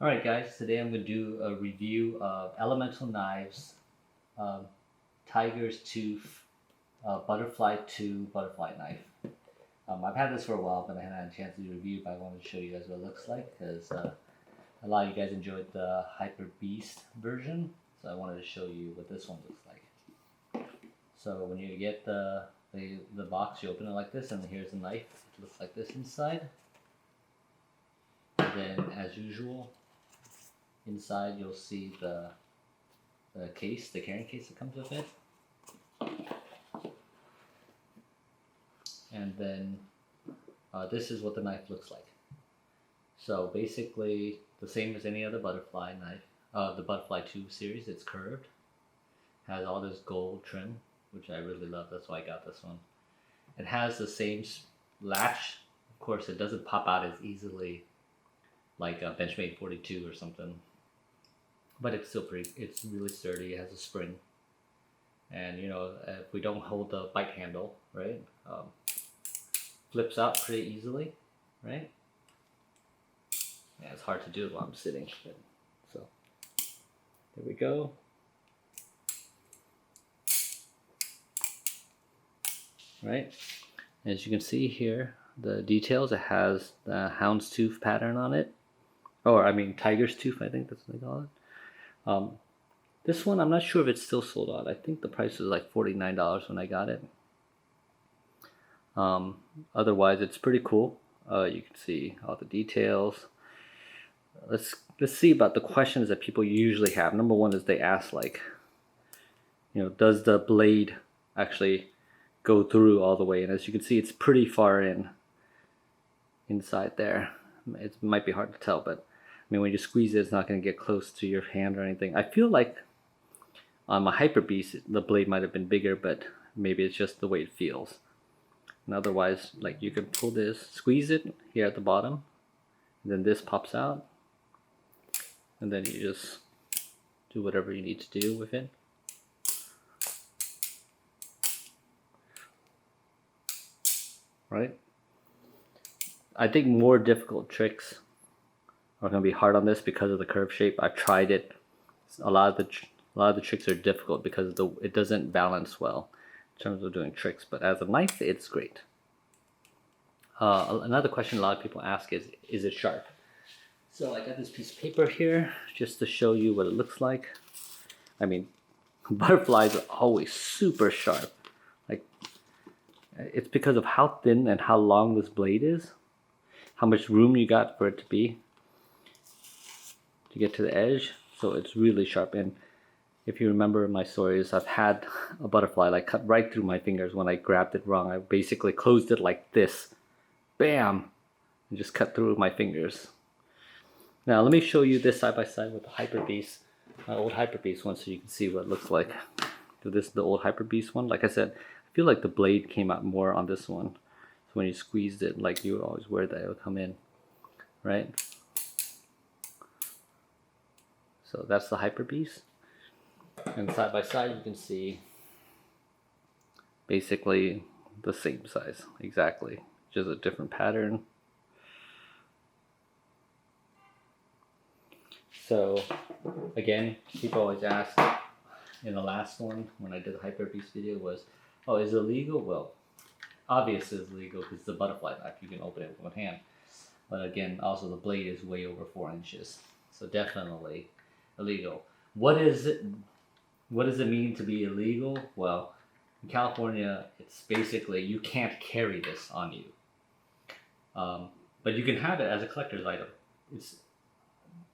Alright guys, today I'm going to do a review of Elemental Knives, um, Tiger's Tooth, Butterfly 2 Butterfly Knife. I've had this for a while, but I haven't had a chance to do a review, but I wanted to show you guys what it looks like, because a lot of you guys enjoyed the Hyper Beast version, so I wanted to show you what this one looks like. So when you get the box, you open it like this, and here's the knife. It looks like this inside. And then, as usual, inside you'll see the case, the carrying case that comes with it. And then this is what the knife looks like. So basically the same as any other butterfly knife. The Butterfly 2 series, it's curved. Has all this gold trim, which I really love, that's why I got this one. It has the same latch. Of course, it doesn't pop out as easily like a Benchmade 42 or something. But it's still it's really sturdy. It has a spring. And you know, if we don't hold the bite handle, right, flips out pretty easily, right? Yeah, it's hard to do it while I'm sitting. But, so, there we go. Right? As you can see here, the details, it has the houndstooth pattern on it. Or, I mean, tiger's tooth, I think that's what they call it. This one, I'm not sure if it's still sold out. I think the price was like $49 when I got it. Otherwise, it's pretty cool. You can see all the details. Let's see about the questions that people usually have. Number one is they ask, like, you know, does the blade actually go through all the way? And as you can see, it's pretty far inside there. It might be hard to tell, but I mean, when you squeeze it, it's not going to get close to your hand or anything. I feel like on my Hyper Beast, the blade might have been bigger, but maybe it's just the way it feels. And otherwise, like, you can pull this, squeeze it here at the bottom, and then this pops out, and then you just do whatever you need to do with it. Right? I think more difficult tricks are going to be hard on this because of the curve shape. I've tried it. A lot of the tricks are difficult because it doesn't balance well in terms of doing tricks. But as a knife, it's great. Another question a lot of people ask is it sharp? So I got this piece of paper here just to show you what it looks like. I mean, butterflies are always super sharp. Like, it's because of how thin and how long this blade is, how much room you got for it to get to the edge. So it's really sharp. And if you remember my stories, I've had a butterfly like cut right through my fingers when I grabbed it wrong. I basically closed it like this, bam, and just cut through my fingers. Now let me show you this side by side with the Hyper Beast, my old Hyper Beast one, so you can see what it looks like. So this is the old Hyper Beast one. Like I said, I feel like the blade came out more on this one. So when you squeezed it, like you always worried that it would come in, right? So that's the Hyper Beast. And side by side, you can see basically the same size, exactly, just a different pattern. So again, people always ask in the last one when I did the Hyper Beast video was, oh, is it legal? Well, obviously it's legal because it's a butterfly knife. You can open it with one hand. But again, also the blade is way over 4 inches. So definitely illegal. What does it mean to be illegal? Well, in California, it's basically you can't carry this on you. But you can have it as a collector's item. It's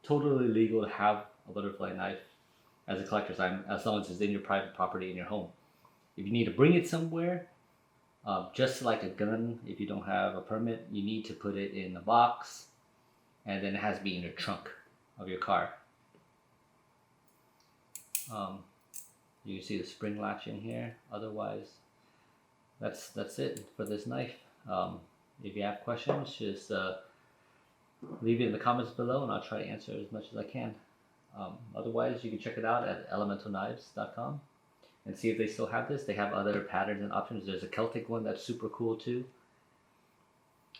totally legal to have a butterfly knife as a collector's item as long as it's in your private property in your home. If you need to bring it somewhere, just like a gun, if you don't have a permit, you need to put it in a box, and then it has to be in your trunk of your car. You can see the spring latch in here. Otherwise, that's it for this knife. If you have questions, just leave it in the comments below, and I'll try to answer as much as I can. Otherwise, you can check it out at elementalknives.com and see if they still have this. They have other patterns and options. There's a Celtic one that's super cool too.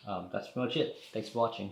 That's pretty much it. Thanks for watching.